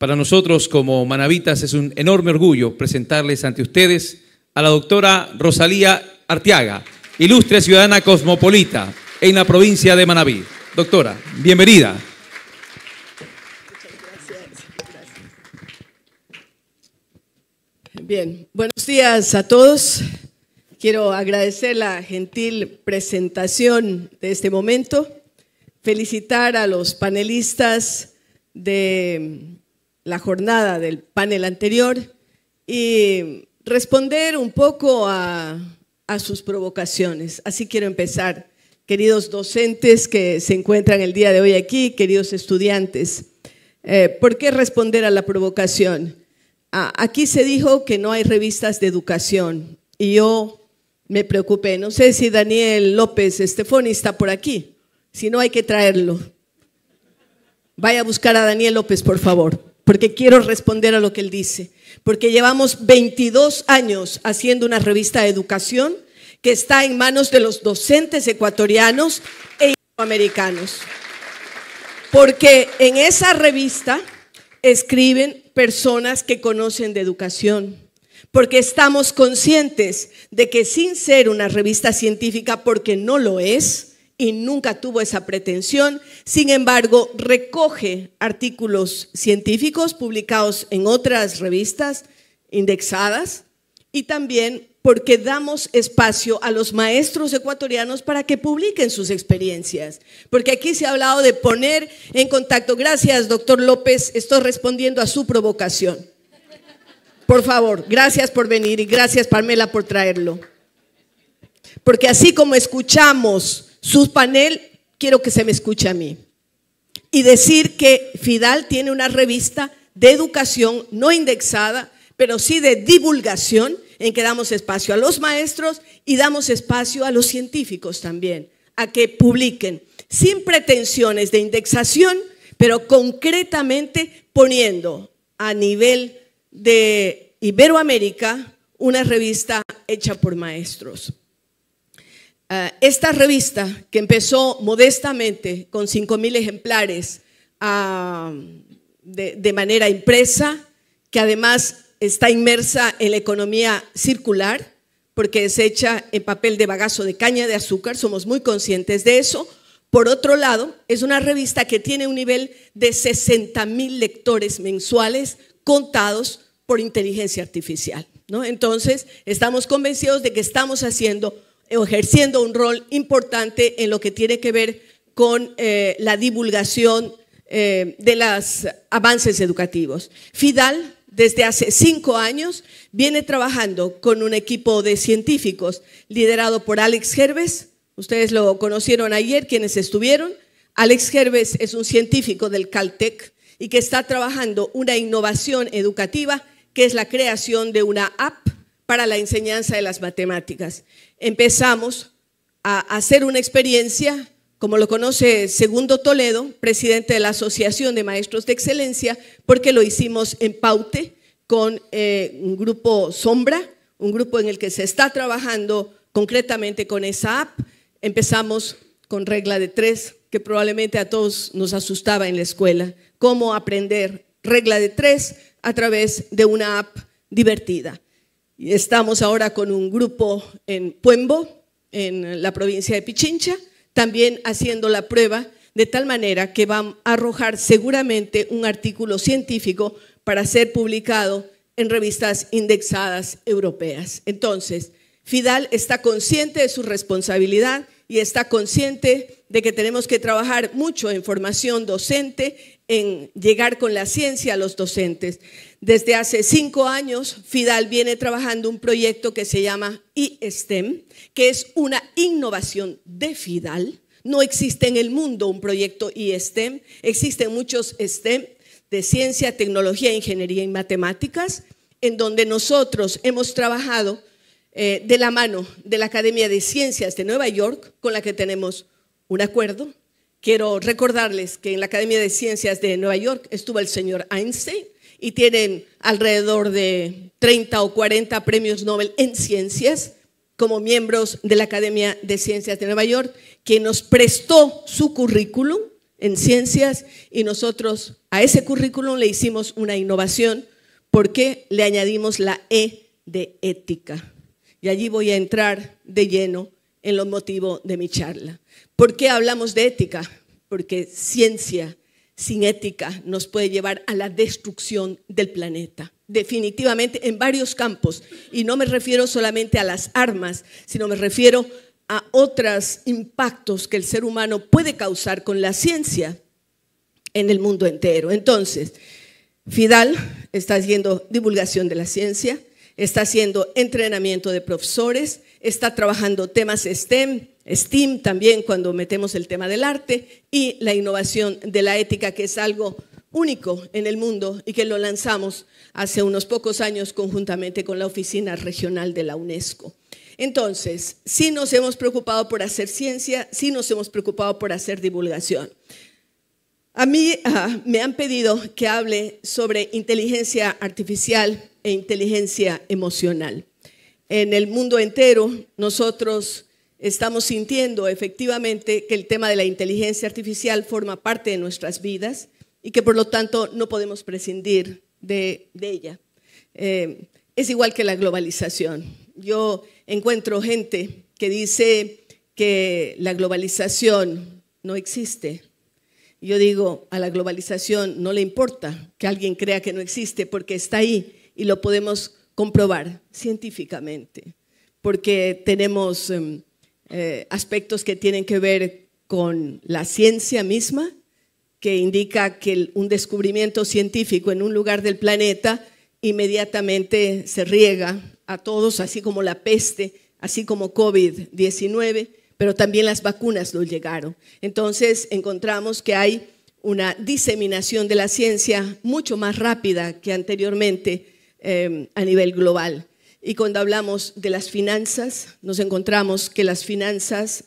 Para nosotros como manavitas es un enorme orgullo presentarles ante ustedes a la doctora Rosalía Arteaga, ilustre ciudadana cosmopolita en la provincia de Manabí. Doctora, bienvenida. Bien, buenos días a todos. Quiero agradecer la gentil presentación de este momento, felicitar a los panelistas de la jornada del panel anterior y responder un poco a sus provocaciones. Así quiero empezar, queridos docentes que se encuentran el día de hoy aquí, queridos estudiantes. ¿Por qué responder a la provocación? Aquí se dijo que no hay revistas de educación y yo me preocupé. No sé si Daniel López Estefoni está por aquí. Si no, hay que traerlo. Vaya a buscar a Daniel López, por favor, porque quiero responder a lo que él dice. Porque llevamos 22 años haciendo una revista de educación que está en manos de los docentes ecuatorianos e iberoamericanos. Porque en esa revista escriben personas que conocen de educación, porque estamos conscientes de que sin ser una revista científica, porque no lo es y nunca tuvo esa pretensión, sin embargo recoge artículos científicos publicados en otras revistas indexadas y también porque damos espacio a los maestros ecuatorianos para que publiquen sus experiencias. Porque aquí se ha hablado de poner en contacto. Gracias, doctor López, estoy respondiendo a su provocación. Por favor, gracias por venir y gracias, Pamela, por traerlo. Porque así como escuchamos su panel, quiero que se me escuche a mí. Y decir que FIDAL tiene una revista de educación no indexada, pero sí de divulgación, en que damos espacio a los maestros y damos espacio a los científicos también, a que publiquen, sin pretensiones de indexación, pero concretamente poniendo a nivel de Iberoamérica una revista hecha por maestros. Esta revista, que empezó modestamente con 5,000 ejemplares de manera impresa, que además está inmersa en la economía circular, porque es hecha en papel de bagazo de caña de azúcar, somos muy conscientes de eso. Por otro lado, es una revista que tiene un nivel de 60,000 lectores mensuales contados por inteligencia artificial, ¿no? Entonces, estamos convencidos de que estamos ejerciendo un rol importante en lo que tiene que ver con la divulgación de los avances educativos. FIDAL, desde hace 5 años, viene trabajando con un equipo de científicos liderado por Alex Herbes. Ustedes lo conocieron ayer, quienes estuvieron. Alex Herbes es un científico del Caltech y que está trabajando una innovación educativa que es la creación de una app para la enseñanza de las matemáticas. Empezamos a hacer una experiencia, como lo conoce Segundo Toledo, presidente de la Asociación de Maestros de Excelencia, porque lo hicimos en Paute con un grupo Sombra, un grupo en el que se está trabajando concretamente con esa app. Empezamos con regla de 3, que probablemente a todos nos asustaba en la escuela. Cómo aprender regla de 3 a través de una app divertida. Y estamos ahora con un grupo en Puembo, en la provincia de Pichincha, también haciendo la prueba de tal manera que van a arrojar seguramente un artículo científico para ser publicado en revistas indexadas europeas. Entonces, FIDAL está consciente de su responsabilidad y está consciente de que tenemos que trabajar mucho en formación docente, en llegar con la ciencia a los docentes. Desde hace 5 años, FIDAL viene trabajando un proyecto que se llama iSTEM, que es una innovación de FIDAL. No existe en el mundo un proyecto iSTEM, existen muchos STEM de ciencia, tecnología, ingeniería y matemáticas, en donde nosotros hemos trabajado de la mano de la Academia de Ciencias de Nueva York, con la que tenemos un acuerdo. Quiero recordarles que en la Academia de Ciencias de Nueva York estuvo el señor Einstein y tienen alrededor de 30 o 40 premios Nobel en ciencias como miembros de la Academia de Ciencias de Nueva York, que nos prestó su currículum en ciencias y nosotros a ese currículum le hicimos una innovación porque le añadimos la E de ética. Y allí voy a entrar de lleno en lo motivo de mi charla. ¿Por qué hablamos de ética? Porque ciencia sin ética nos puede llevar a la destrucción del planeta. Definitivamente en varios campos. Y no me refiero solamente a las armas, sino me refiero a otros impactos que el ser humano puede causar con la ciencia en el mundo entero. Entonces, FIDAL está haciendo divulgación de la ciencia, está haciendo entrenamiento de profesores, está trabajando temas STEM también cuando metemos el tema del arte y la innovación de la ética, que es algo único en el mundo y que lo lanzamos hace unos pocos años conjuntamente con la Oficina Regional de la UNESCO. Entonces, sí nos hemos preocupado por hacer ciencia, sí nos hemos preocupado por hacer divulgación. A mí me han pedido que hable sobre inteligencia artificial e inteligencia emocional. En el mundo entero nosotros estamos sintiendo efectivamente que el tema de la inteligencia artificial forma parte de nuestras vidas y que por lo tanto no podemos prescindir de ella. Es igual que la globalización. Yo encuentro gente que dice que la globalización no existe. Yo digo, a la globalización no le importa que alguien crea que no existe porque está ahí y lo podemos comprobar científicamente, porque tenemos aspectos que tienen que ver con la ciencia misma, que indica que un descubrimiento científico en un lugar del planeta inmediatamente se riega a todos, así como la peste, así como COVID-19, pero también las vacunas lo llegaron. Entonces encontramos que hay una diseminación de la ciencia mucho más rápida que anteriormente a nivel global. Y cuando hablamos de las finanzas, nos encontramos que las finanzas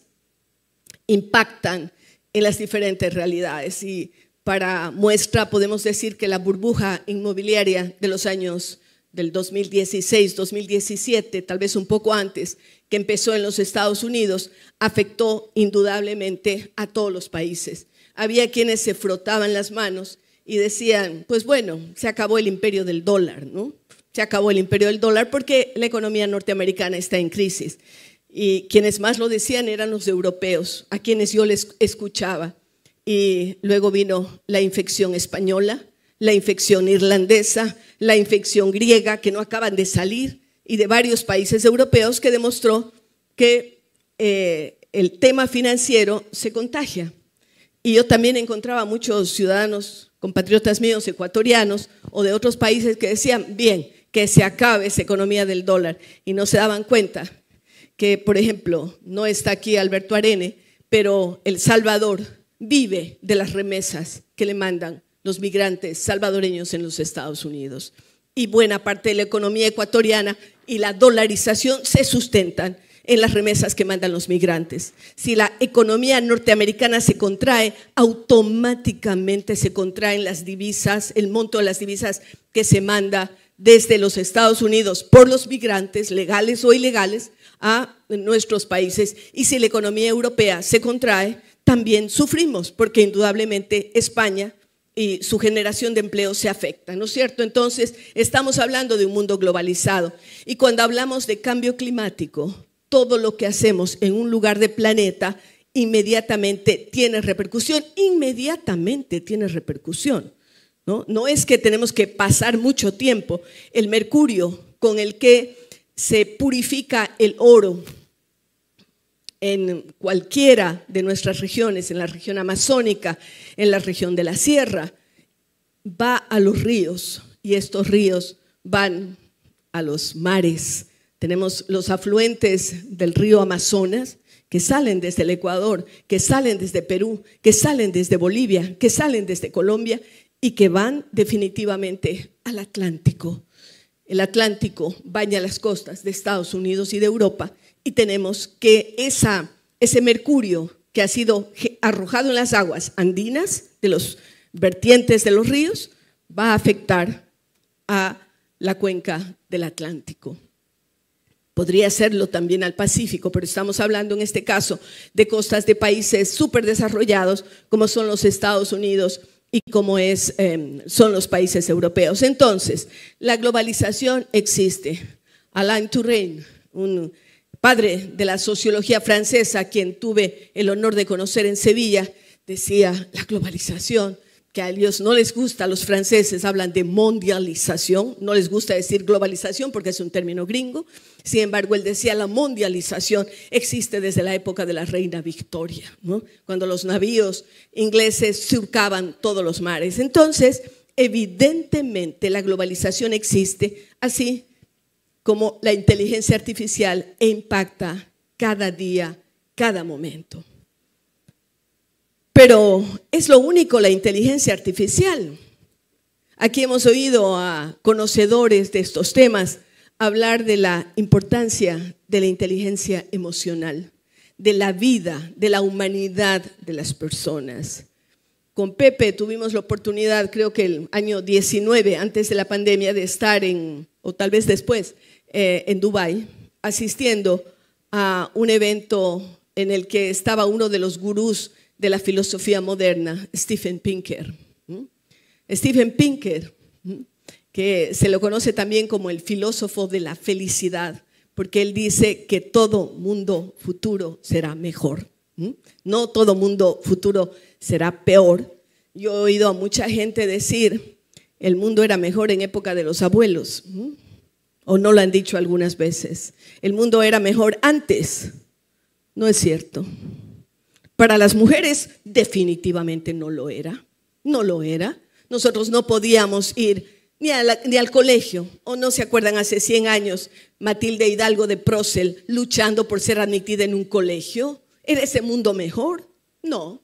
impactan en las diferentes realidades. Y para muestra podemos decir que la burbuja inmobiliaria de los años del 2016, 2017, tal vez un poco antes, que empezó en los Estados Unidos, afectó indudablemente a todos los países. Había quienes se frotaban las manos y decían, pues bueno, se acabó el imperio del dólar, ¿no? Se acabó el imperio del dólar porque la economía norteamericana está en crisis. Y quienes más lo decían eran los europeos, a quienes yo les escuchaba. Y luego vino la infección española, la infección irlandesa, la infección griega, que no acaban de salir, y de varios países europeos, que demostró que el tema financiero se contagia. Y yo también encontraba muchos ciudadanos, compatriotas míos, ecuatorianos o de otros países que decían, bien, que se acabe esa economía del dólar, y no se daban cuenta que, por ejemplo, no está aquí Alberto Arene, pero El Salvador vive de las remesas que le mandan los migrantes salvadoreños en los Estados Unidos. Y buena parte de la economía ecuatoriana y la dolarización se sustentan en las remesas que mandan los migrantes. Si la economía norteamericana se contrae, automáticamente se contraen las divisas, el monto de las divisas que se manda desde los Estados Unidos por los migrantes, legales o ilegales, a nuestros países. Y si la economía europea se contrae, también sufrimos, porque indudablemente España y su generación de empleo se afecta, ¿no es cierto? Entonces, estamos hablando de un mundo globalizado. Y cuando hablamos de cambio climático, todo lo que hacemos en un lugar del planeta inmediatamente tiene repercusión, ¿no? No es que tenemos que pasar mucho tiempo. El mercurio con el que se purifica el oro en cualquiera de nuestras regiones, en la región amazónica, en la región de la sierra, va a los ríos y estos ríos van a los mares. Tenemos los afluentes del río Amazonas que salen desde el Ecuador, que salen desde Perú, que salen desde Bolivia, que salen desde Colombia y que van definitivamente al Atlántico. El Atlántico baña las costas de Estados Unidos y de Europa y tenemos que ese mercurio que ha sido arrojado en las aguas andinas de los vertientes de los ríos va a afectar a la cuenca del Atlántico. Podría serlo también al Pacífico, pero estamos hablando en este caso de costas de países súper desarrollados como son los Estados Unidos y como son los países europeos. Entonces, la globalización existe. Alain Touraine, un padre de la sociología francesa, a quien tuve el honor de conocer en Sevilla, decía: la globalización, que a ellos no les gusta, los franceses hablan de mondialización, no les gusta decir globalización porque es un término gringo. Sin embargo, él decía: la mondialización existe desde la época de la reina Victoria, ¿no? Cuando los navíos ingleses surcaban todos los mares. Entonces, evidentemente la globalización existe, así como la inteligencia artificial, e impacta cada día, cada momento. Pero es lo único la inteligencia artificial. Aquí hemos oído a conocedores de estos temas hablar de la importancia de la inteligencia emocional, de la vida, de la humanidad de las personas. Con Pepe tuvimos la oportunidad, creo que el año 19, antes de la pandemia, de estar o tal vez después, en Dubái, asistiendo a un evento en el que estaba uno de los gurús de la filosofía moderna, Steven Pinker. Steven Pinker, que se lo conoce también como el filósofo de la felicidad, porque él dice que todo mundo futuro será mejor. No todo mundo futuro será peor. Yo he oído a mucha gente decir: el mundo era mejor en época de los abuelos. O no lo han dicho algunas veces: el mundo era mejor antes. No es cierto. Para las mujeres definitivamente no lo era. No lo era. Nosotros no podíamos ir ni al colegio. ¿O no se acuerdan hace 100 años Matilde Hidalgo de Procel luchando por ser admitida en un colegio? ¿Era ese mundo mejor? No.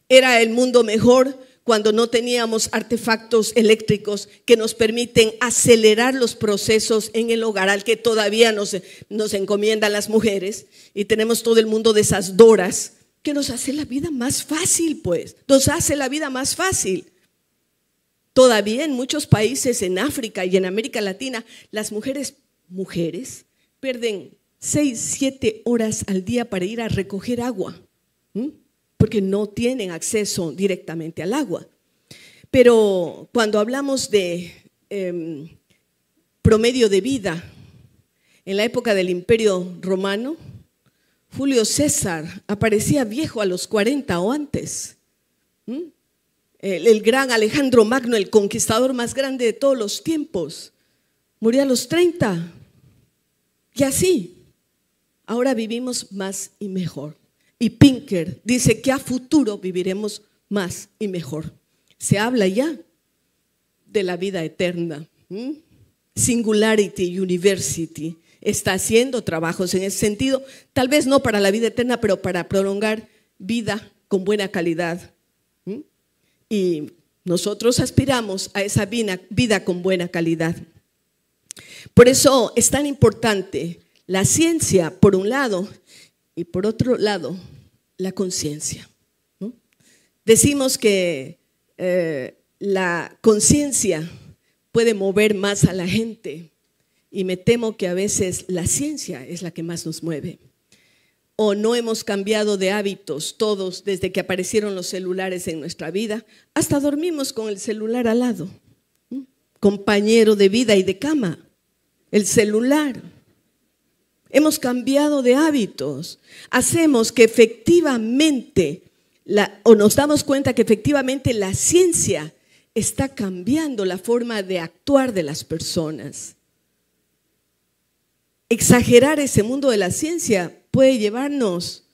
Era el mundo mejor cuando no teníamos artefactos eléctricos que nos permiten acelerar los procesos en el hogar, al que todavía nos encomiendan las mujeres, y tenemos todo el mundo de esas doras que nos hace la vida más fácil, pues, nos hace la vida más fácil. Todavía en muchos países, en África y en América Latina, las mujeres pierden 6, 7 horas al día para ir a recoger agua, porque no tienen acceso directamente al agua. Pero cuando hablamos de promedio de vida, en la época del Imperio Romano, Julio César aparecía viejo a los 40 o antes. El gran Alejandro Magno, el conquistador más grande de todos los tiempos, murió a los 30. Y así, ahora vivimos más y mejor. Y Pinker dice que a futuro viviremos más y mejor. Se habla ya de la vida eterna. Singularity University está haciendo trabajos en ese sentido, tal vez no para la vida eterna, pero para prolongar vida con buena calidad. Y nosotros aspiramos a esa vida con buena calidad. Por eso es tan importante la ciencia, por un lado, y por otro lado, la conciencia. Decimos que la conciencia puede mover más a la gente, y me temo que a veces la ciencia es la que más nos mueve. O no hemos cambiado de hábitos todos desde que aparecieron los celulares en nuestra vida, hasta dormimos con el celular al lado, compañero de vida y de cama, el celular. Hemos cambiado de hábitos, hacemos que efectivamente, o nos damos cuenta que efectivamente la ciencia está cambiando la forma de actuar de las personas. Exagerar ese mundo de la ciencia puede llevarnos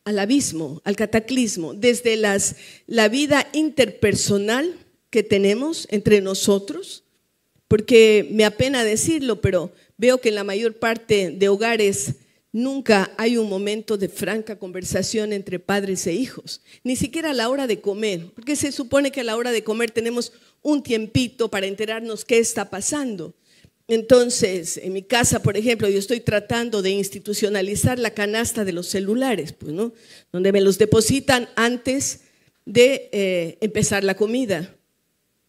al abismo, al cataclismo, desde la vida interpersonal que tenemos entre nosotros, porque me apena decirlo, pero veo que en la mayor parte de hogares nunca hay un momento de franca conversación entre padres e hijos, ni siquiera a la hora de comer, porque se supone que a la hora de comer tenemos un tiempito para enterarnos qué está pasando. Entonces, en mi casa, por ejemplo, yo estoy tratando de institucionalizar la canasta de los celulares, pues, ¿no? Donde me los depositan antes de empezar la comida.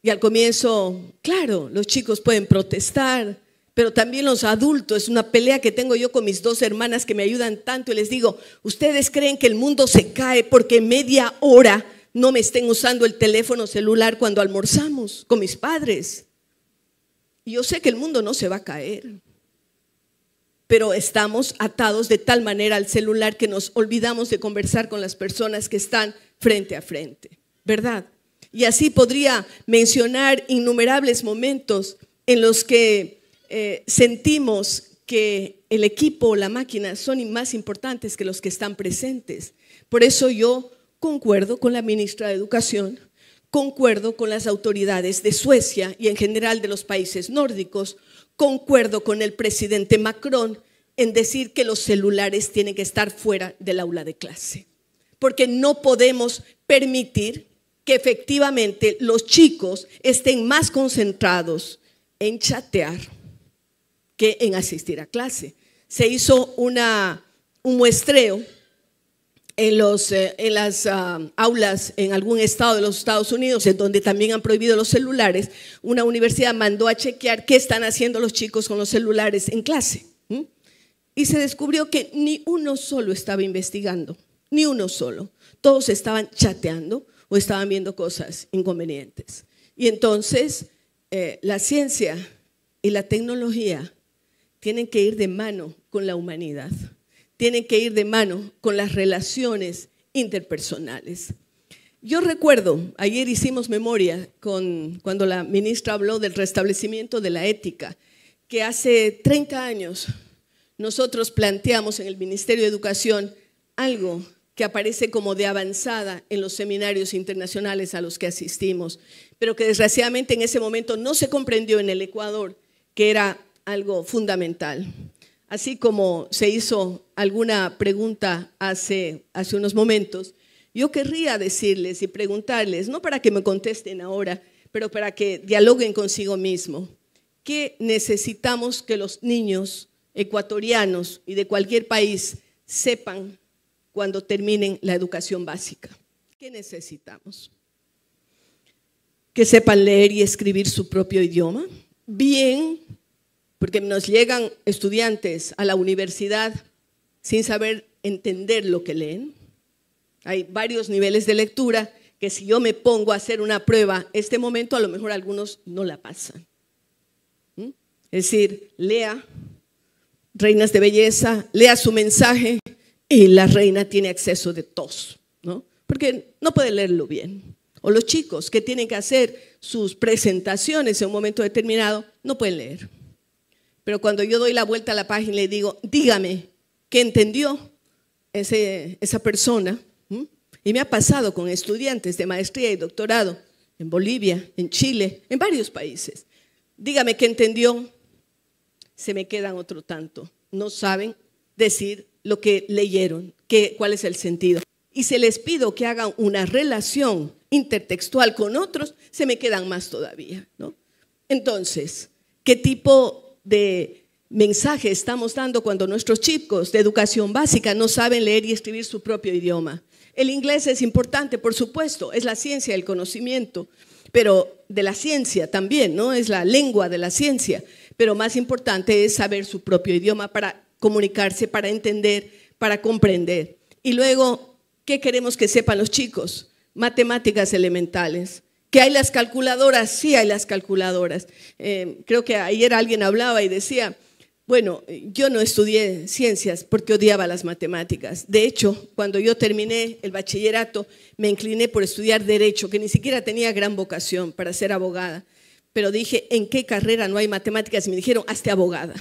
Y al comienzo, claro, los chicos pueden protestar, pero también los adultos. Es una pelea que tengo yo con mis dos hermanas que me ayudan tanto y les digo, ¿ustedes creen que el mundo se cae porque media hora no me estén usando el teléfono celular cuando almorzamos con mis padres? Y yo sé que el mundo no se va a caer, pero estamos atados de tal manera al celular que nos olvidamos de conversar con las personas que están frente a frente, ¿verdad? Y así podría mencionar innumerables momentos en los que sentimos que el equipo o la máquina son más importantes que los que están presentes. Por eso yo concuerdo con la ministra de Educación, concuerdo con las autoridades de Suecia y en general de los países nórdicos, concuerdo con el presidente Macron en decir que los celulares tienen que estar fuera del aula de clase, porque no podemos permitir que efectivamente los chicos estén más concentrados en chatear que en asistir a clase. Se hizo un muestreo en las aulas en algún estado de los Estados Unidos, en donde también han prohibido los celulares. Una universidad mandó a chequear qué están haciendo los chicos con los celulares en clase. Y se descubrió que ni uno solo estaba investigando, ni uno solo. Todos estaban chateando o estaban viendo cosas inconvenientes. Y entonces la ciencia y la tecnología tienen que ir de mano con la humanidad, tienen que ir de mano con las relaciones interpersonales. Yo recuerdo, ayer hicimos memoria cuando la ministra habló del restablecimiento de la ética, que hace 30 años nosotros planteamos en el Ministerio de Educación algo que aparece como de avanzada en los seminarios internacionales a los que asistimos, pero que desgraciadamente en ese momento no se comprendió en el Ecuador, que era algo fundamental. Así como se hizo alguna pregunta hace unos momentos, yo querría decirles y preguntarles, no para que me contesten ahora, pero para que dialoguen consigo mismo, ¿qué necesitamos que los niños ecuatorianos y de cualquier país sepan cuando terminen la educación básica? ¿Qué necesitamos? ¿Que sepan leer y escribir su propio idioma? Bien, porque nos llegan estudiantes a la universidad sin saber entender lo que leen. Hay varios niveles de lectura que si yo me pongo a hacer una prueba este momento, a lo mejor algunos no la pasan. Es decir, lea Reinas de Belleza, lea su mensaje y la reina tiene acceso de tos, ¿no? Porque no puede leerlo bien. O los chicos que tienen que hacer sus presentaciones en un momento determinado no pueden leer. Pero cuando yo doy la vuelta a la página y le digo, dígame, ¿qué entendió esa persona? Y me ha pasado con estudiantes de maestría y doctorado en Bolivia, en Chile, en varios países. Dígame qué entendió, se me quedan otro tanto. No saben decir lo que leyeron, cuál es el sentido. Y si les pido que hagan una relación intertextual con otros, se me quedan más todavía, ¿no? Entonces, ¿qué tipo de mensaje estamos dando cuando nuestros chicos de educación básica no saben leer y escribir su propio idioma? El inglés es importante, por supuesto, es la ciencia del conocimiento, pero de la ciencia también, ¿no? Es la lengua de la ciencia, pero más importante es saber su propio idioma para comunicarse, para entender, para comprender. Y luego, ¿qué queremos que sepan los chicos? Matemáticas elementales. ¿Que hay las calculadoras? Sí hay las calculadoras. Creo que ayer alguien hablaba y decía, bueno, yo no estudié ciencias porque odiaba las matemáticas. De hecho, cuando yo terminé el bachillerato, me incliné por estudiar Derecho, que ni siquiera tenía gran vocación para ser abogada. Pero dije, ¿en qué carrera no hay matemáticas? Y me dijeron, hazte abogada.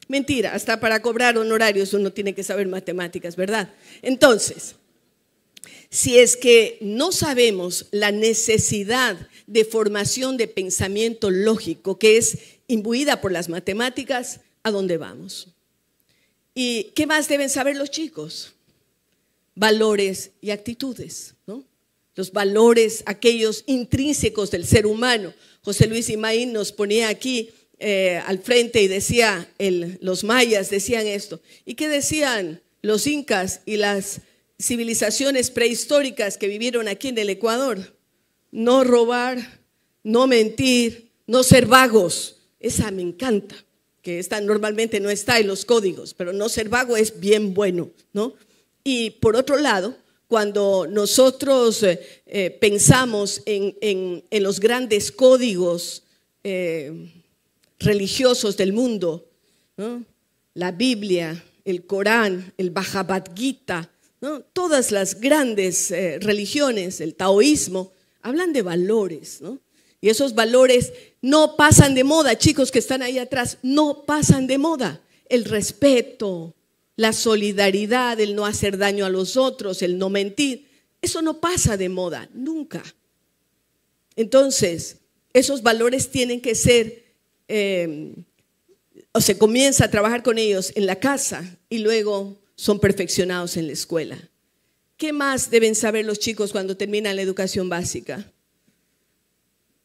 Mentira, hasta para cobrar honorarios uno tiene que saber matemáticas, ¿verdad? Entonces, si es que no sabemos la necesidad de formación de pensamiento lógico que es imbuida por las matemáticas, ¿a dónde vamos? ¿Y qué más deben saber los chicos? Valores y actitudes, ¿no? Los valores, aquellos intrínsecos del ser humano. José Luis Imaín nos ponía aquí al frente y decía, los mayas decían esto. ¿Y qué decían los incas y las civilizaciones prehistóricas que vivieron aquí en el Ecuador? No robar, no mentir, no ser vagos. Esa me encanta, que esta normalmente no está en los códigos, pero no ser vago es bien bueno, ¿no? Y por otro lado, cuando nosotros pensamos en los grandes códigos religiosos del mundo, ¿no? La Biblia, el Corán, el Bhagavad Gita, ¿no? Todas las grandes religiones, el taoísmo, hablan de valores, ¿no? Y esos valores no pasan de moda, chicos que están ahí atrás, no pasan de moda. El respeto, la solidaridad, el no hacer daño a los otros, el no mentir, eso no pasa de moda, nunca. Entonces, esos valores tienen que ser, o se comienza a trabajar con ellos en la casa y luego son perfeccionados en la escuela. ¿Qué más deben saber los chicos cuando terminan la educación básica?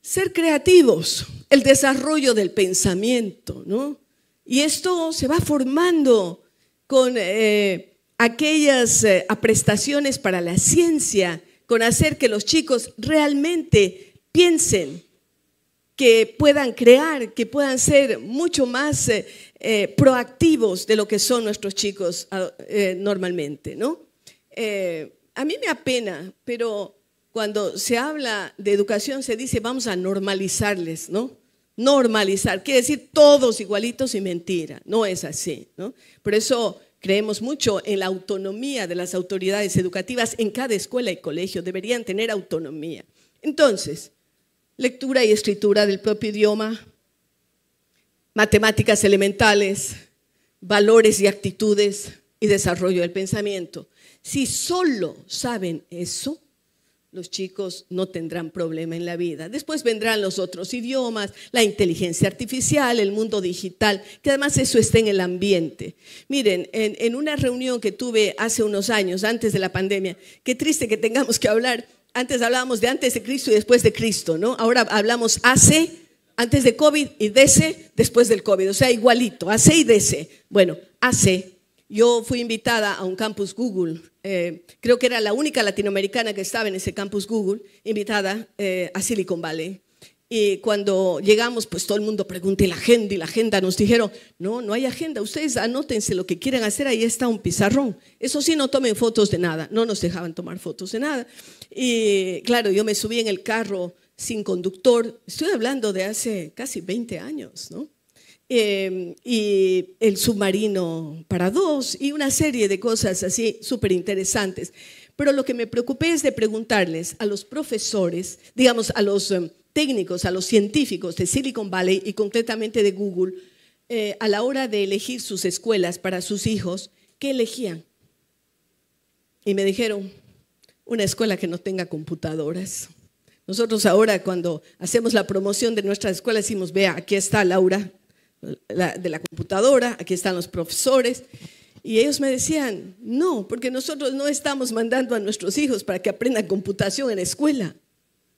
Ser creativos, el desarrollo del pensamiento, ¿no? Y esto se va formando con aquellas aprestaciones para la ciencia, con hacer que los chicos realmente piensen, que puedan crear, que puedan ser mucho más proactivos de lo que son nuestros chicos normalmente, ¿no? A mí me apena, pero cuando se habla de educación se dice vamos a normalizarles, ¿no? Normalizar, quiere decir todos igualitos y mentira, no es así, ¿no? Por eso creemos mucho en la autonomía de las autoridades educativas en cada escuela y colegio, deberían tener autonomía. Entonces, lectura y escritura del propio idioma, matemáticas elementales, valores y actitudes y desarrollo del pensamiento. Si solo saben eso, los chicos no tendrán problema en la vida. Después vendrán los otros idiomas, la inteligencia artificial, el mundo digital, que además eso está en el ambiente. Miren, en una reunión que tuve hace unos años, antes de la pandemia, qué triste que tengamos que hablar, antes hablábamos de antes de Cristo y después de Cristo, ¿no? Ahora hablamos AC, antes de COVID, y DC, después del COVID, o sea, igualito, AC y DC. Bueno, AC. Yo fui invitada a un campus Google, creo que era la única latinoamericana que estaba en ese campus Google, invitada a Silicon Valley. Y cuando llegamos, pues todo el mundo pregunta, ¿y la agenda? Y la agenda nos dijeron, no hay agenda, ustedes anótense lo que quieran hacer, ahí está un pizarrón. Eso sí, no tomen fotos de nada, no nos dejaban tomar fotos de nada. Y claro, yo me subí en el carro sin conductor, estoy hablando de hace casi 20 años, ¿no? Y el submarino para dos y una serie de cosas así súper interesantes. Pero lo que me preocupé es de preguntarles a los profesores, digamos a los técnicos, a los científicos de Silicon Valley y concretamente de Google, a la hora de elegir sus escuelas para sus hijos, ¿qué elegían? Y me dijeron, una escuela que no tenga computadoras. Nosotros ahora cuando hacemos la promoción de nuestra escuela decimos, vea, aquí está Laura, de la computadora, aquí están los profesores, y ellos me decían, no, porque nosotros no estamos mandando a nuestros hijos para que aprendan computación en la escuela,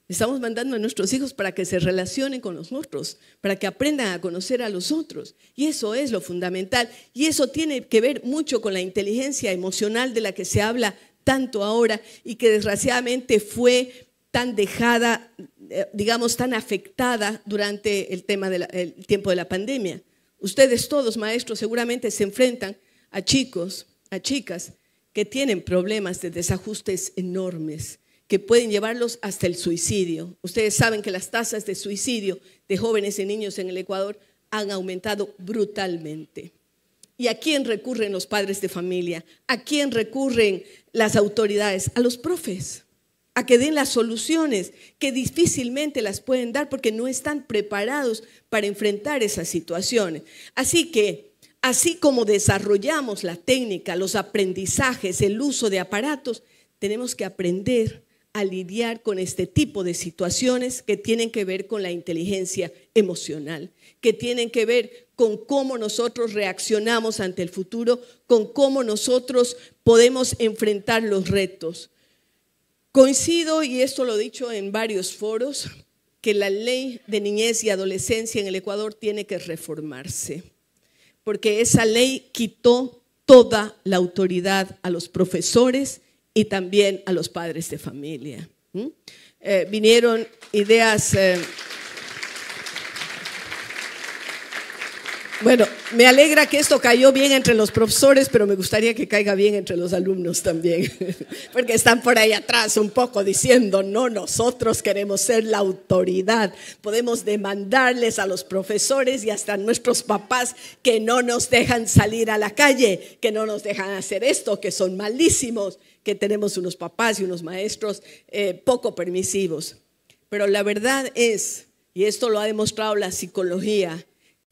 estamos mandando a nuestros hijos para que se relacionen con los otros, para que aprendan a conocer a los otros, y eso es lo fundamental, y eso tiene que ver mucho con la inteligencia emocional de la que se habla tanto ahora y que desgraciadamente fue tan dejada, digamos, tan afectada durante el tiempo de la pandemia. Ustedes todos, maestros, seguramente se enfrentan a chicos, a chicas que tienen problemas de desajustes enormes, que pueden llevarlos hasta el suicidio. Ustedes saben que las tasas de suicidio de jóvenes y niños en el Ecuador han aumentado brutalmente. ¿Y a quién recurren los padres de familia? ¿A quién recurren las autoridades? A los profes, a que den las soluciones, que difícilmente las pueden dar porque no están preparados para enfrentar esas situaciones. Así que, así como desarrollamos la técnica, los aprendizajes, el uso de aparatos, tenemos que aprender a lidiar con este tipo de situaciones que tienen que ver con la inteligencia emocional, que tienen que ver con cómo nosotros reaccionamos ante el futuro, con cómo nosotros podemos enfrentar los retos. Coincido, y esto lo he dicho en varios foros, que la ley de niñez y adolescencia en el Ecuador tiene que reformarse, porque esa ley quitó toda la autoridad a los profesores y también a los padres de familia. Vinieron ideas Bueno, me alegra que esto cayó bien entre los profesores, pero me gustaría que caiga bien entre los alumnos también, porque están por ahí atrás un poco diciendo, no, nosotros queremos ser la autoridad, podemos demandarles a los profesores y hasta a nuestros papás que no nos dejan salir a la calle, que no nos dejan hacer esto, que son malísimos, que tenemos unos papás y unos maestros poco permisivos. Pero la verdad es, y esto lo ha demostrado la psicología,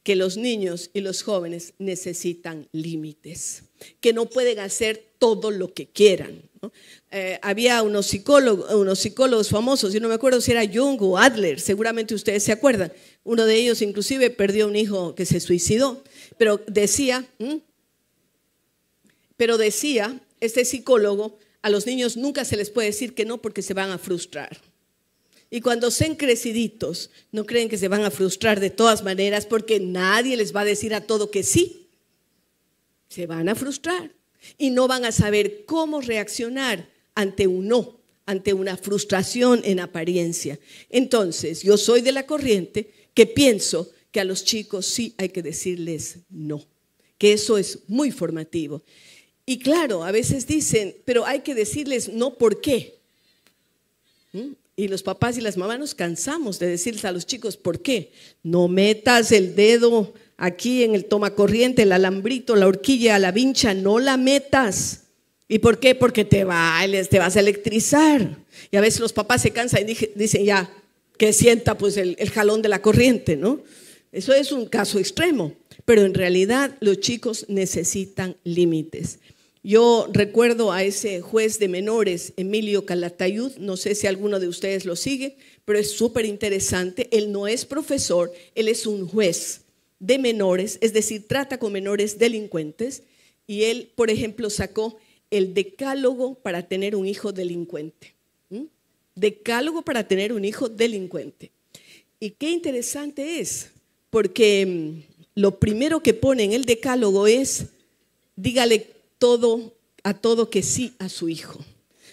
que los niños y los jóvenes necesitan límites, que no pueden hacer todo lo que quieran, ¿no? Había unos psicólogos famosos, yo no me acuerdo si era Jung o Adler, seguramente ustedes se acuerdan. Uno de ellos inclusive perdió un hijo que se suicidó, pero decía este psicólogo, a los niños nunca se les puede decir que no porque se van a frustrar. Y cuando sean creciditos, no creen que se van a frustrar de todas maneras porque nadie les va a decir a todo que sí. Se van a frustrar y no van a saber cómo reaccionar ante un no, ante una frustración en apariencia. Entonces, yo soy de la corriente que pienso que a los chicos sí hay que decirles no, que eso es muy formativo. Y claro, a veces dicen, pero hay que decirles no, ¿por qué? Y los papás y las mamás nos cansamos de decirles a los chicos, ¿por qué? No metas el dedo aquí en el tomacorriente, el alambrito, la horquilla, la vincha, no la metas. ¿Y por qué? Porque te vas a electrizar. Y a veces los papás se cansan y dicen ya, que sienta pues el jalón de la corriente, ¿no? Eso es un caso extremo, pero en realidad los chicos necesitan límites. Yo recuerdo a ese juez de menores, Emilio Calatayud, no sé si alguno de ustedes lo sigue, pero es súper interesante. Él no es profesor, él es un juez de menores, es decir, trata con menores delincuentes. Y él, por ejemplo, sacó el decálogo para tener un hijo delincuente. Decálogo para tener un hijo delincuente. Y qué interesante es, porque lo primero que pone en el decálogo es, dígale a todo que sí a su hijo.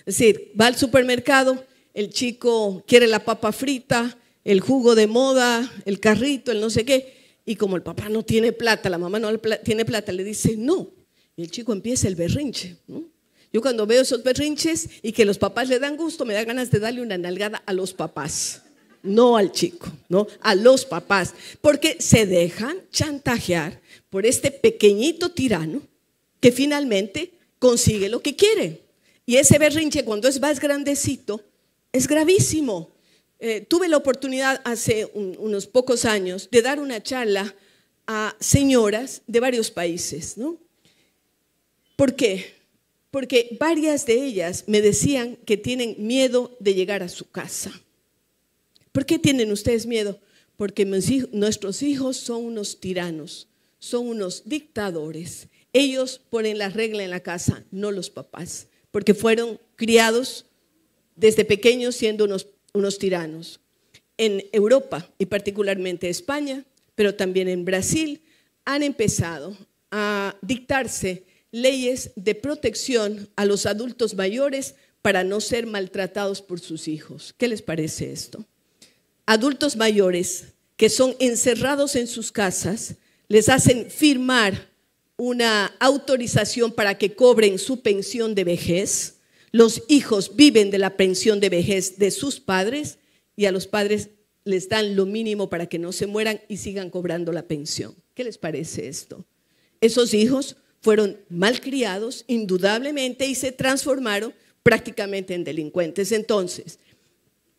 Es decir, va al supermercado, el chico quiere la papa frita, el jugo de moda, el carrito, el no sé qué, y como el papá no tiene plata, la mamá no tiene plata, le dice no. Y el chico empieza el berrinche, ¿no? Yo cuando veo esos berrinches y que los papás le dan gusto, me da ganas de darle una nalgada a los papás, no al chico, ¿no? A los papás, porque se dejan chantajear por este pequeñito tirano que finalmente consigue lo que quiere. Y ese berrinche cuando es más grandecito es gravísimo. Tuve la oportunidad hace unos pocos años de dar una charla a señoras de varios países, ¿no? ¿Por qué? Porque varias de ellas me decían que tienen miedo de llegar a su casa. ¿Por qué tienen ustedes miedo? Porque nuestros hijos son unos tiranos, son unos dictadores. Ellos ponen la regla en la casa, no los papás, porque fueron criados desde pequeños siendo unos tiranos. En Europa y particularmente España, pero también en Brasil, han empezado a dictarse leyes de protección a los adultos mayores para no ser maltratados por sus hijos. ¿Qué les parece esto? Adultos mayores que son encerrados en sus casas, les hacen firmar una autorización para que cobren su pensión de vejez. Los hijos viven de la pensión de vejez de sus padres y a los padres les dan lo mínimo para que no se mueran y sigan cobrando la pensión. ¿Qué les parece esto? Esos hijos fueron malcriados indudablemente y se transformaron prácticamente en delincuentes. Entonces,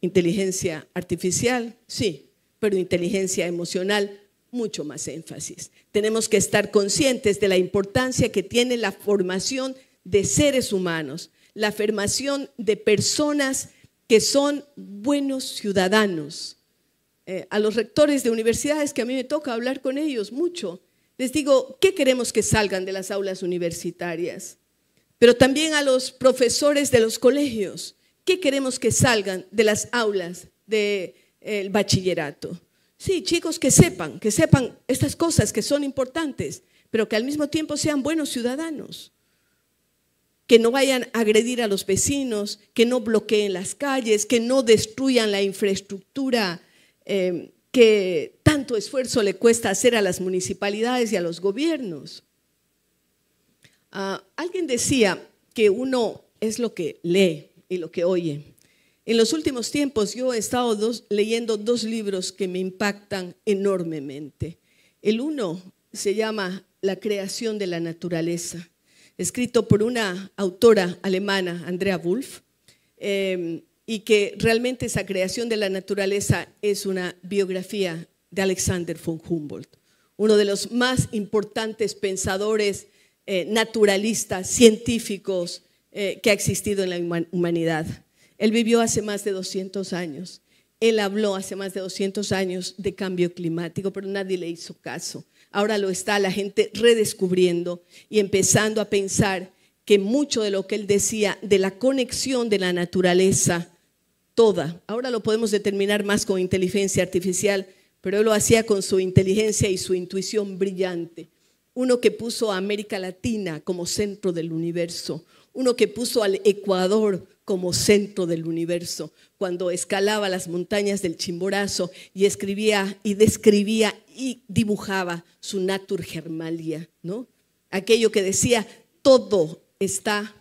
inteligencia artificial, sí, pero inteligencia emocional, mucho más énfasis. Tenemos que estar conscientes de la importancia que tiene la formación de seres humanos, la formación de personas que son buenos ciudadanos. A los rectores de universidades, que a mí me toca hablar con ellos mucho, les digo, ¿qué queremos que salgan de las aulas universitarias? Pero también a los profesores de los colegios, ¿qué queremos que salgan de las aulas del bachillerato? Sí, chicos que sepan estas cosas que son importantes, pero que al mismo tiempo sean buenos ciudadanos, que no vayan a agredir a los vecinos, que no bloqueen las calles, que no destruyan la infraestructura que tanto esfuerzo le cuesta hacer a las municipalidades y a los gobiernos. Alguien decía que uno es lo que lee y lo que oye. En los últimos tiempos yo he estado leyendo dos libros que me impactan enormemente. El uno se llama La creación de la naturaleza, escrito por una autora alemana, Andrea Wulf, y que realmente esa creación de la naturaleza es una biografía de Alexander von Humboldt, uno de los más importantes pensadores naturalistas, científicos que ha existido en la humanidad. Él vivió hace más de 200 años. Él habló hace más de 200 años de cambio climático, pero nadie le hizo caso. Ahora lo está la gente redescubriendo y empezando a pensar que mucho de lo que él decía de la conexión de la naturaleza toda, ahora lo podemos determinar más con inteligencia artificial, pero él lo hacía con su inteligencia y su intuición brillante. Uno que puso a América Latina como centro del universo, uno que puso al Ecuador como centro del universo, cuando escalaba las montañas del Chimborazo y escribía y describía y dibujaba su Naturgermalia, ¿no? Aquello que decía, todo está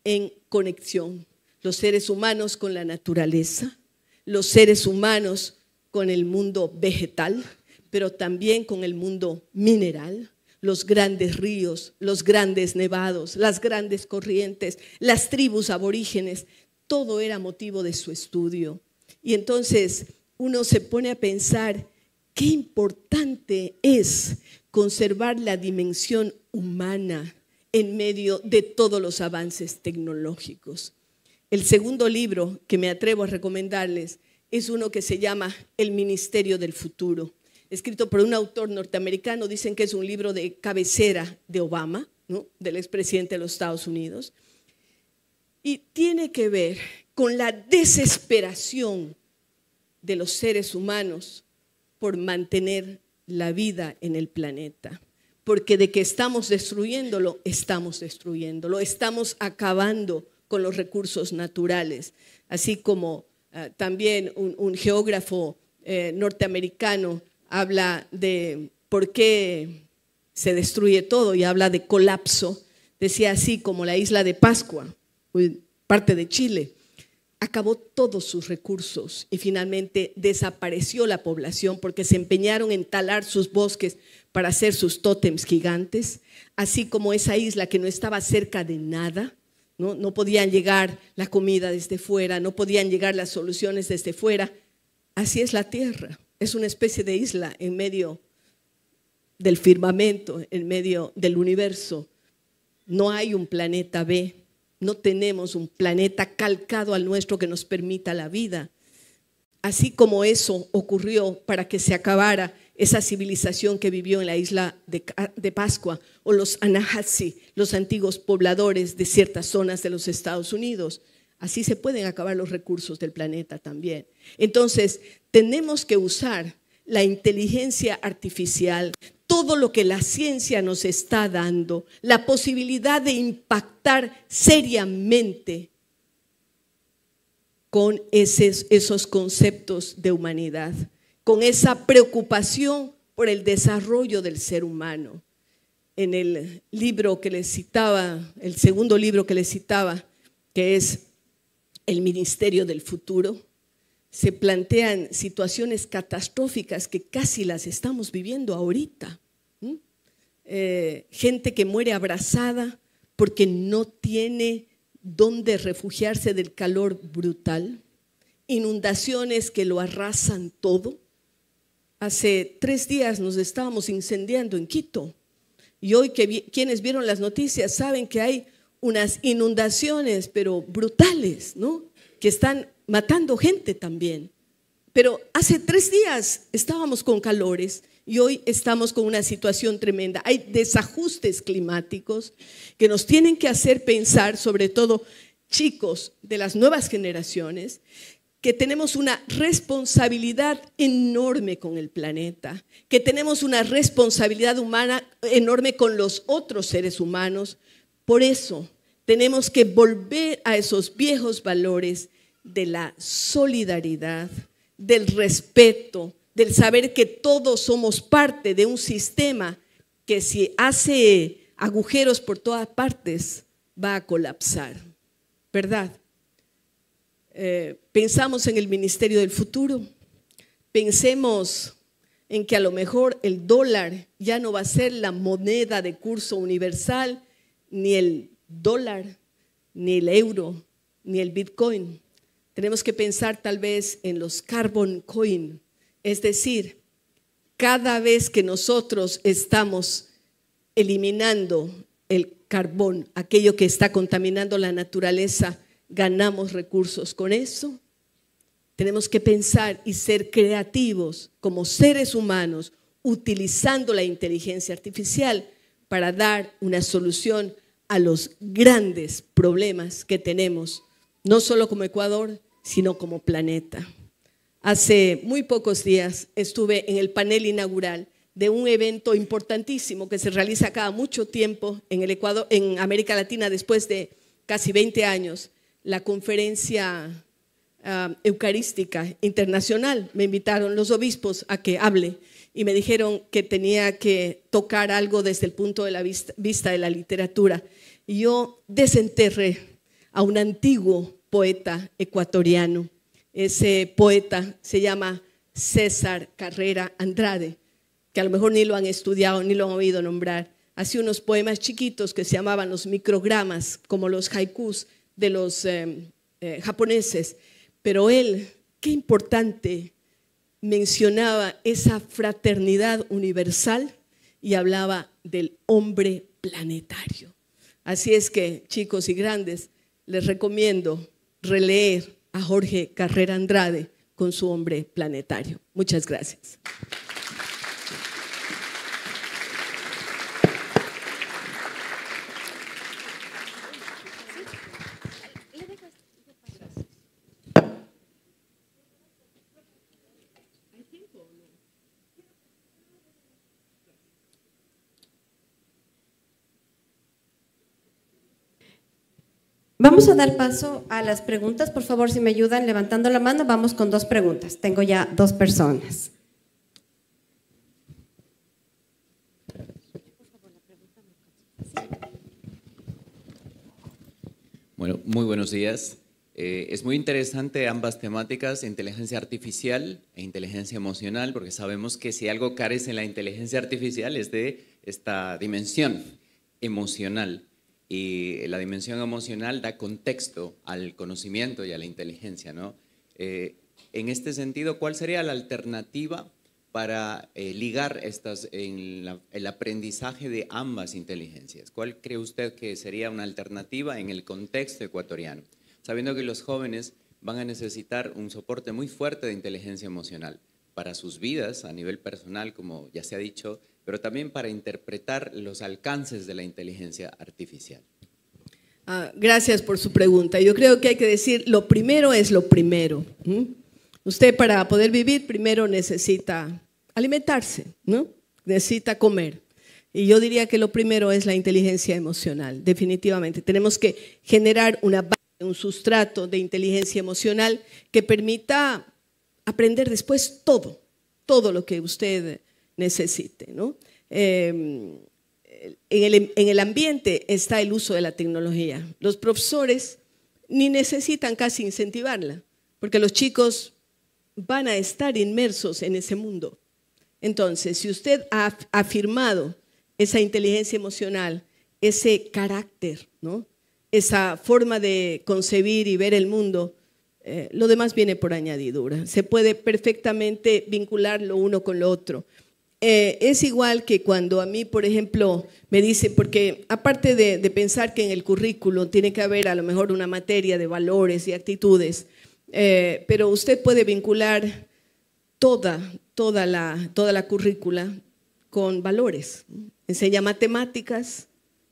en conexión, los seres humanos con la naturaleza, los seres humanos con el mundo vegetal, pero también con el mundo mineral, los grandes ríos, los grandes nevados, las grandes corrientes, las tribus aborígenes, todo era motivo de su estudio. Y entonces uno se pone a pensar qué importante es conservar la dimensión humana en medio de todos los avances tecnológicos. El segundo libro que me atrevo a recomendarles es uno que se llama El Ministerio del Futuro, escrito por un autor norteamericano. Dicen que es un libro de cabecera de Obama, ¿no? Del expresidente de los Estados Unidos. Y tiene que ver con la desesperación de los seres humanos por mantener la vida en el planeta. Porque de que estamos destruyéndolo, estamos acabando con los recursos naturales. Así como también un geógrafo norteamericano habla de por qué se destruye todo y habla de colapso. Decía así como la isla de Pascua, parte de Chile, acabó todos sus recursos y finalmente desapareció la población porque se empeñaron en talar sus bosques para hacer sus tótems gigantes, así como esa isla que no estaba cerca de nada, no podían llegar la comida desde fuera, no podían llegar las soluciones desde fuera. Así es la Tierra. Es una especie de isla en medio del firmamento, en medio del universo. No hay un planeta B, no tenemos un planeta calcado al nuestro que nos permita la vida. Así como eso ocurrió para que se acabara esa civilización que vivió en la isla de Pascua, o los Anasazi, los antiguos pobladores de ciertas zonas de los Estados Unidos. Así se pueden acabar los recursos del planeta también. Entonces, tenemos que usar la inteligencia artificial, todo lo que la ciencia nos está dando, la posibilidad de impactar seriamente con esos conceptos de humanidad, con esa preocupación por el desarrollo del ser humano. En el libro que les citaba, el segundo libro que les citaba, que es El Ministerio del Futuro, se plantean situaciones catastróficas que casi las estamos viviendo ahorita. Gente que muere abrazada porque no tiene dónde refugiarse del calor brutal, inundaciones que lo arrasan todo. Hace 3 días nos estábamos incendiando en Quito y hoy quienes vieron las noticias saben que hay unas inundaciones pero brutales, ¿no? Que están matando gente también. Pero hace 3 días estábamos con calores y hoy estamos con una situación tremenda. Hay desajustes climáticos que nos tienen que hacer pensar, sobre todo chicos de las nuevas generaciones, que tenemos una responsabilidad enorme con el planeta, que tenemos una responsabilidad humana enorme con los otros seres humanos. Por eso tenemos que volver a esos viejos valores de la solidaridad, del respeto, del saber que todos somos parte de un sistema que si hace agujeros por todas partes va a colapsar, ¿verdad? Pensamos en el ministerio del futuro, pensemos en que a lo mejor el dólar ya no va a ser la moneda de curso universal, ni el dólar, ni el euro, ni el Bitcoin. Tenemos que pensar tal vez en los carbon coin, es decir, cada vez que nosotros estamos eliminando el carbón, aquello que está contaminando la naturaleza, ganamos recursos con eso. Tenemos que pensar y ser creativos como seres humanos, utilizando la inteligencia artificial para dar una solución a los grandes problemas que tenemos, no solo como Ecuador, sino como planeta. Hace muy pocos días estuve en el panel inaugural de un evento importantísimo que se realiza cada mucho tiempo en el Ecuador, en América Latina, después de casi 20 años, la conferencia eucarística internacional. Me invitaron los obispos a que hable y me dijeron que tenía que tocar algo desde el punto de la vista de la literatura. Y yo desenterré a un antiguo poeta ecuatoriano. Ese poeta se llama César Carrera Andrade, que a lo mejor ni lo han estudiado ni lo han oído nombrar. Hacía unos poemas chiquitos que se llamaban los microgramas, como los haikus de los japoneses. Pero él, qué importante, mencionaba esa fraternidad universal y hablaba del hombre planetario. Así es que, chicos y grandes, les recomiendo releer a Jorge Carrera Andrade con su hombre planetario. Muchas gracias. Vamos a dar paso a las preguntas. Por favor, si me ayudan levantando la mano, vamos con 2 preguntas. Tengo ya 2 personas. Bueno, muy buenos días. Es muy interesante ambas temáticas, inteligencia artificial e inteligencia emocional, porque sabemos que si algo carece en la inteligencia artificial es de esta dimensión emocional. Y la dimensión emocional da contexto al conocimiento y a la inteligencia, ¿no? En este sentido, ¿cuál sería la alternativa para ligar el aprendizaje de ambas inteligencias? ¿Cuál cree usted que sería una alternativa en el contexto ecuatoriano? Sabiendo que los jóvenes van a necesitar un soporte muy fuerte de inteligencia emocional para sus vidas a nivel personal, como ya se ha dicho, pero también para interpretar los alcances de la inteligencia artificial. Gracias por su pregunta. Yo creo que hay que decir, lo primero es lo primero. Usted para poder vivir primero necesita alimentarse, ¿no? Necesita comer. Y yo diría que lo primero es la inteligencia emocional, definitivamente. Tenemos que generar una base, un sustrato de inteligencia emocional que permita aprender después todo lo que usted necesite, ¿no? En el ambiente está el uso de la tecnología. Los profesores ni necesitan casi incentivarla, porque los chicos van a estar inmersos en ese mundo. Entonces, si usted ha afirmado esa inteligencia emocional, ese carácter, ¿no? Esa forma de concebir y ver el mundo, lo demás viene por añadidura. Se puede perfectamente vincular lo uno con lo otro. Es igual que cuando a mí, por ejemplo, me dicen, porque aparte de pensar que en el currículo tiene que haber a lo mejor una materia de valores y actitudes, pero usted puede vincular toda la currícula con valores. Enseña matemáticas,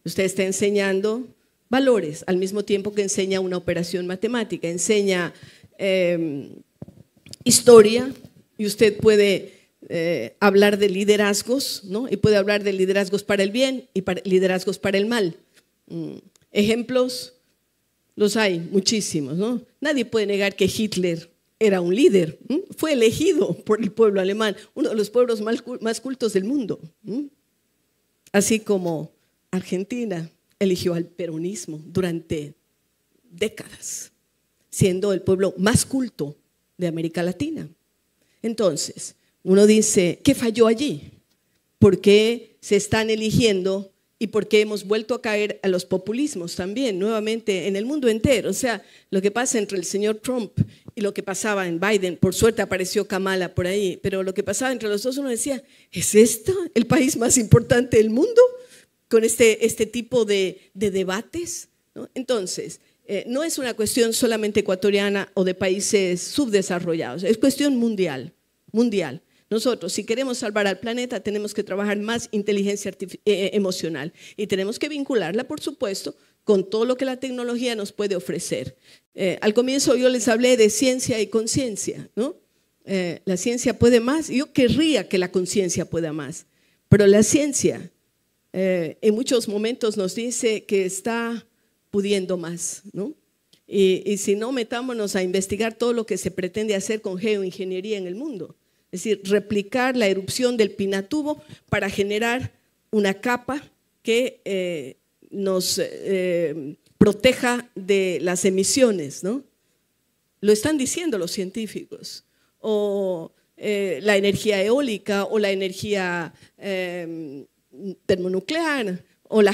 usted está enseñando valores al mismo tiempo que enseña una operación matemática, enseña historia y usted puede hablar de liderazgos, ¿no? Y puede hablar de liderazgos para el bien y liderazgos para el mal. Ejemplos los hay muchísimos, ¿no? Nadie puede negar que Hitler era un líder, fue elegido por el pueblo alemán, uno de los pueblos más cultos del mundo. Así como Argentina eligió al peronismo durante décadas, siendo el pueblo más culto de América Latina. Entonces, uno dice, ¿qué falló allí? ¿Por qué se están eligiendo y por qué hemos vuelto a caer a los populismos también, nuevamente en el mundo entero? O sea, lo que pasa entre el señor Trump y lo que pasaba en Biden, por suerte apareció Kamala por ahí, pero lo que pasaba entre los dos, uno decía, ¿es esto el país más importante del mundo? Con este tipo de debates, ¿no? Entonces, no es una cuestión solamente ecuatoriana o de países subdesarrollados, es cuestión mundial. Nosotros, si queremos salvar al planeta, tenemos que trabajar más inteligencia emocional y tenemos que vincularla, por supuesto, con todo lo que la tecnología nos puede ofrecer. Al comienzo yo les hablé de ciencia y conciencia, ¿no? La ciencia puede más, yo querría que la conciencia pueda más, pero la ciencia en muchos momentos nos dice que está pudiendo más, ¿no? Y si no, metámonos a investigar todo lo que se pretende hacer con geoingeniería en el mundo. Es decir, replicar la erupción del Pinatubo para generar una capa que nos proteja de las emisiones, ¿no? Lo están diciendo los científicos. O la energía eólica o la energía termonuclear o la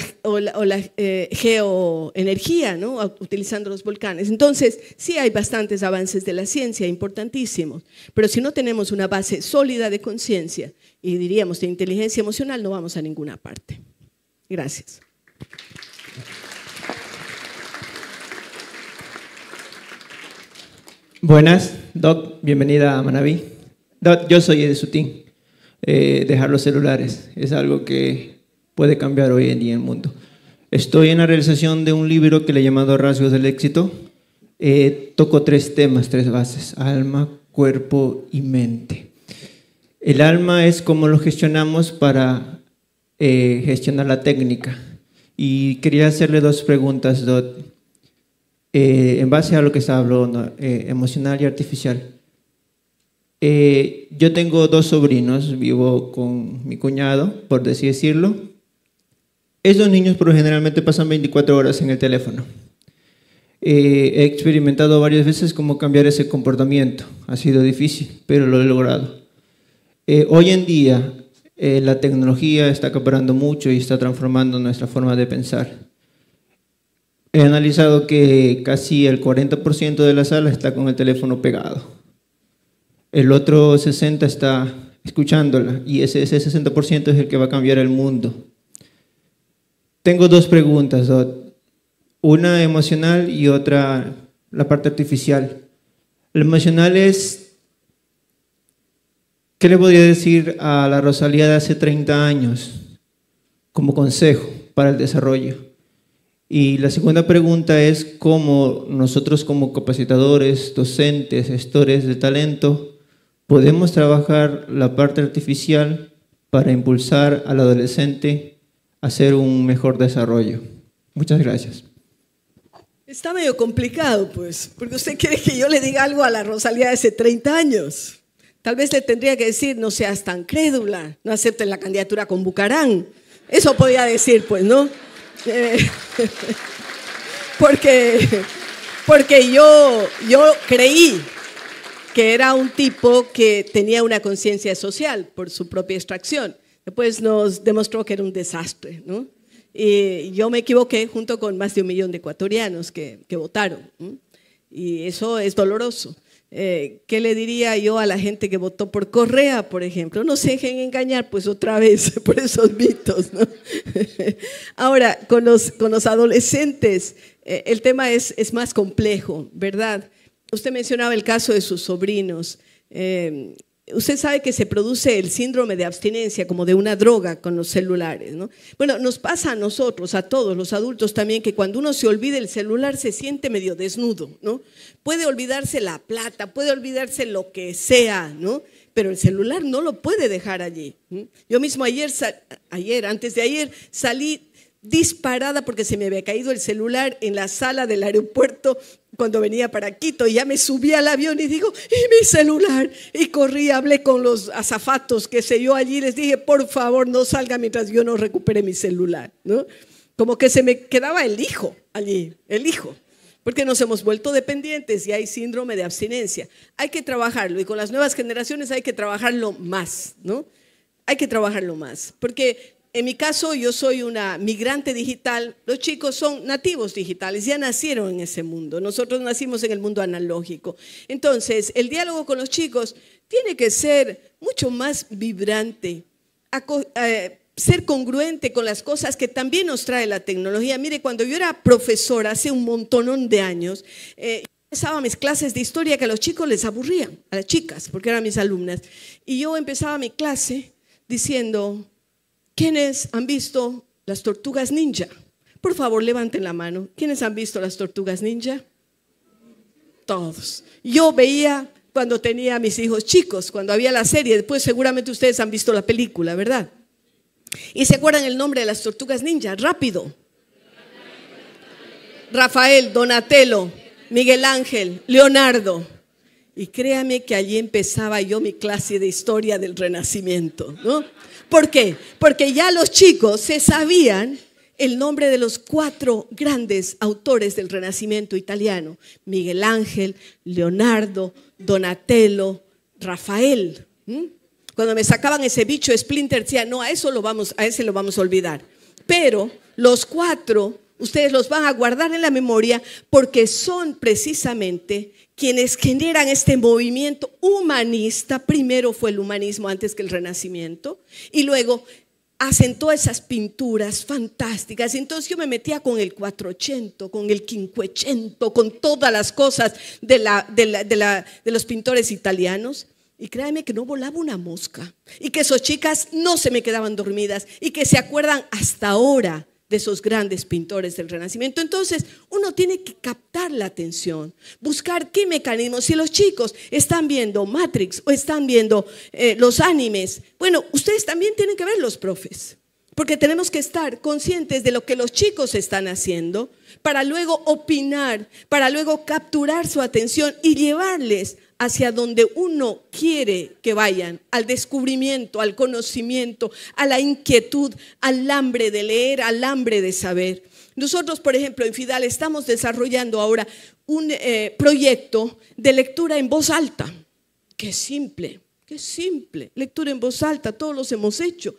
geoenergía, ¿no? Utilizando los volcanes. Entonces, sí hay bastantes avances de la ciencia, importantísimos, pero si no tenemos una base sólida de conciencia y diríamos de inteligencia emocional, no vamos a ninguna parte. Gracias. Buenas, Doc, bienvenida a Manabí. Doc, yo soy de Sutín. Dejar los celulares es algo que puede cambiar hoy en día el mundo. Estoy en la realización de un libro que le he llamado Rasgos del Éxito. Toco 3 temas, 3 bases: alma, cuerpo y mente. El alma es cómo lo gestionamos para gestionar la técnica. Y quería hacerle 2 preguntas, Doc. En base a lo que estaba hablando, emocional y artificial. Yo tengo 2 sobrinos, vivo con mi cuñado, por así decirlo. Esos niños pero generalmente pasan 24 horas en el teléfono. He experimentado varias veces cómo cambiar ese comportamiento. Ha sido difícil, pero lo he logrado. Hoy en día la tecnología está acaparando mucho y está transformando nuestra forma de pensar. He analizado que casi el 40% de la sala está con el teléfono pegado. El otro 60% está escuchándola y ese 60% es el que va a cambiar el mundo. Tengo 2 preguntas, Doc. Una emocional y otra la parte artificial. La emocional es, ¿qué le podría decir a la Rosalía de hace 30 años como consejo para el desarrollo? Y la segunda pregunta es cómo nosotros como capacitadores, docentes, gestores de talento, podemos trabajar la parte artificial para impulsar al adolescente a hacer un mejor desarrollo. Muchas gracias. Está medio complicado, pues, porque usted quiere que yo le diga algo a la Rosalía de hace 30 años. Tal vez le tendría que decir, no seas tan crédula, no aceptes la candidatura con Bucarán. Eso podía decir, pues, ¿no? Porque yo creí que era un tipo que tenía una conciencia social por su propia extracción. Después nos demostró que era un desastre, ¿no? Y yo me equivoqué junto con más de 1 millón de ecuatorianos que votaron, ¿no? Y eso es doloroso. ¿Qué le diría yo a la gente que votó por Correa, por ejemplo? No se dejen engañar, pues otra vez, por esos mitos, ¿no? Ahora, con los adolescentes, el tema es más complejo, ¿verdad? Usted mencionaba el caso de sus sobrinos. Usted sabe que se produce el síndrome de abstinencia como de una droga con los celulares, ¿no? Bueno, nos pasa a nosotros, a todos los adultos también, que cuando uno se olvida el celular se siente medio desnudo, ¿no? Puede olvidarse la plata, puede olvidarse lo que sea, ¿no? Pero el celular no lo puede dejar allí. Yo mismo antes de ayer, salí disparada porque se me había caído el celular en la sala del aeropuerto cuando venía para Quito, y ya me subí al avión y digo, ¿y mi celular? Y corrí, hablé con los azafatos, qué sé yo, allí les dije, por favor, no salga mientras yo no recupere mi celular, ¿no? Como que se me quedaba el hijo allí, el hijo, porque nos hemos vuelto dependientes y hay síndrome de abstinencia. Hay que trabajarlo, y con las nuevas generaciones hay que trabajarlo más, ¿no? Hay que trabajarlo más, porque en mi caso, yo soy una migrante digital, los chicos son nativos digitales, ya nacieron en ese mundo, nosotros nacimos en el mundo analógico. Entonces, el diálogo con los chicos tiene que ser mucho más vibrante, ser congruente con las cosas que también nos trae la tecnología. Mire, cuando yo era profesora hace un montonón de años, empezaba mis clases de historia que a los chicos les aburrían, a las chicas, porque eran mis alumnas, y yo empezaba mi clase diciendo, ¿quiénes han visto las tortugas ninja? Por favor, levanten la mano. ¿Quiénes han visto las tortugas ninja? Todos. Yo veía cuando tenía a mis hijos chicos, cuando había la serie, después seguramente ustedes han visto la película, ¿verdad? ¿Y se acuerdan el nombre de las tortugas ninja? Rápido. Rafael, Donatello, Miguel Ángel, Leonardo. Y créame que allí empezaba yo mi clase de historia del Renacimiento, ¿no? ¿Por qué? Porque ya los chicos se sabían el nombre de los 4 grandes autores del Renacimiento italiano: Miguel Ángel, Leonardo, Donatello, Rafael. Cuando me sacaban ese bicho Splinter, decía, no, a ese lo vamos a olvidar. Pero los 4, ustedes los van a guardar en la memoria porque son precisamente quienes generan este movimiento humanista. Primero fue el humanismo antes que el Renacimiento, y luego hacen todas esas pinturas fantásticas. Entonces yo me metía con el 400, con el 500, con todas las cosas de los pintores italianos, y créanme que no volaba una mosca, y que esas chicas no se me quedaban dormidas, y que se acuerdan hasta ahora de esos grandes pintores del Renacimiento. Entonces uno tiene que captar la atención, buscar qué mecanismos. Si los chicos están viendo Matrix o están viendo los animes, bueno, ustedes también tienen que ver los profes, porque tenemos que estar conscientes de lo que los chicos están haciendo para luego opinar, para luego capturar su atención y llevarles hacia donde uno quiere que vayan, al descubrimiento, al conocimiento, a la inquietud, al hambre de leer, al hambre de saber. Nosotros, por ejemplo, en FIDAL estamos desarrollando ahora un proyecto de lectura en voz alta. ¡Qué simple! ¡Qué simple! Lectura en voz alta, todos los hemos hecho.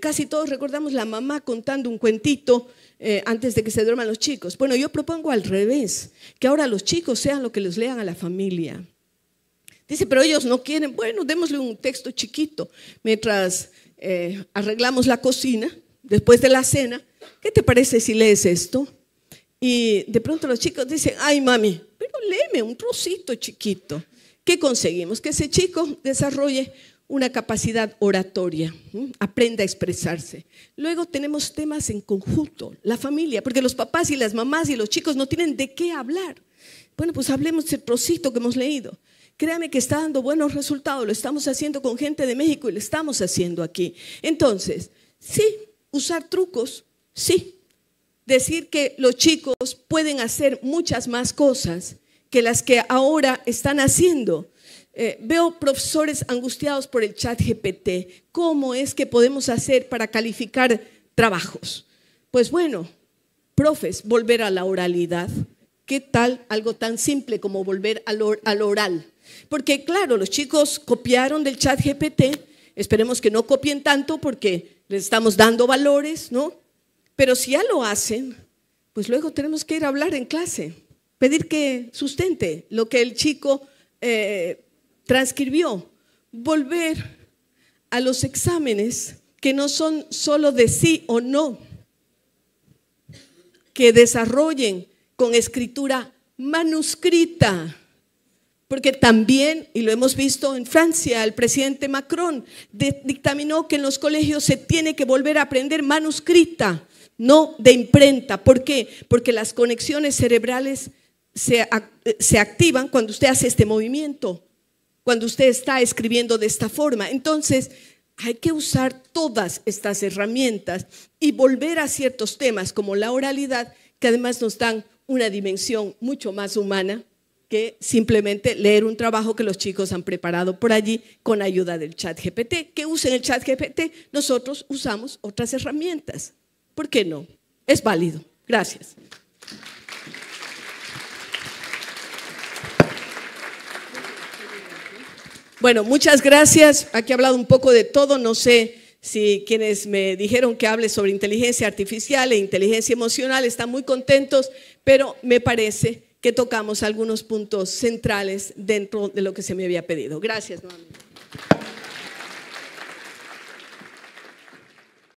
Casi todos recordamos la mamá contando un cuentito antes de que se duerman los chicos. Bueno, yo propongo al revés, que ahora los chicos sean lo que les lean a la familia. Dice, pero ellos no quieren. Bueno, démosle un texto chiquito mientras arreglamos la cocina, después de la cena. ¿Qué te parece si lees esto? Y de pronto los chicos dicen, ay mami, pero léeme un trocito chiquito. ¿Qué conseguimos? Que ese chico desarrolle una capacidad oratoria, aprenda a expresarse. Luego tenemos temas en conjunto, la familia, porque los papás y las mamás y los chicos no tienen de qué hablar. Bueno, pues hablemos del trocito que hemos leído. Créame que está dando buenos resultados, lo estamos haciendo con gente de México y lo estamos haciendo aquí. Entonces, sí, usar trucos, sí. Decir que los chicos pueden hacer muchas más cosas que las que ahora están haciendo. Veo profesores angustiados por el ChatGPT. ¿Cómo es que podemos hacer para calificar trabajos? Pues bueno, profes, volver a la oralidad. ¿Qué tal algo tan simple como volver al oral? Porque claro, los chicos copiaron del ChatGPT, esperemos que no copien tanto porque les estamos dando valores, ¿no? Pero si ya lo hacen, pues luego tenemos que ir a hablar en clase, pedir que sustente lo que el chico transcribió, volver a los exámenes que no son solo de sí o no, que desarrollen con escritura manuscrita. Porque también, y lo hemos visto en Francia, el presidente Macron dictaminó que en los colegios se tiene que volver a aprender manuscrita, no de imprenta. ¿Por qué? Porque las conexiones cerebrales se activan cuando usted hace este movimiento, cuando usted está escribiendo de esta forma. Entonces, hay que usar todas estas herramientas y volver a ciertos temas como la oralidad, que además nos dan una dimensión mucho más humana que simplemente leer un trabajo que los chicos han preparado por allí con ayuda del ChatGPT. Que usen el ChatGPT, nosotros usamos otras herramientas. ¿Por qué no? Es válido. Gracias. Bueno, muchas gracias. Aquí he hablado un poco de todo. No sé si quienes me dijeron que hable sobre inteligencia artificial e inteligencia emocional están muy contentos, pero me parece que tocamos algunos puntos centrales dentro de lo que se me había pedido. Gracias nuevamente.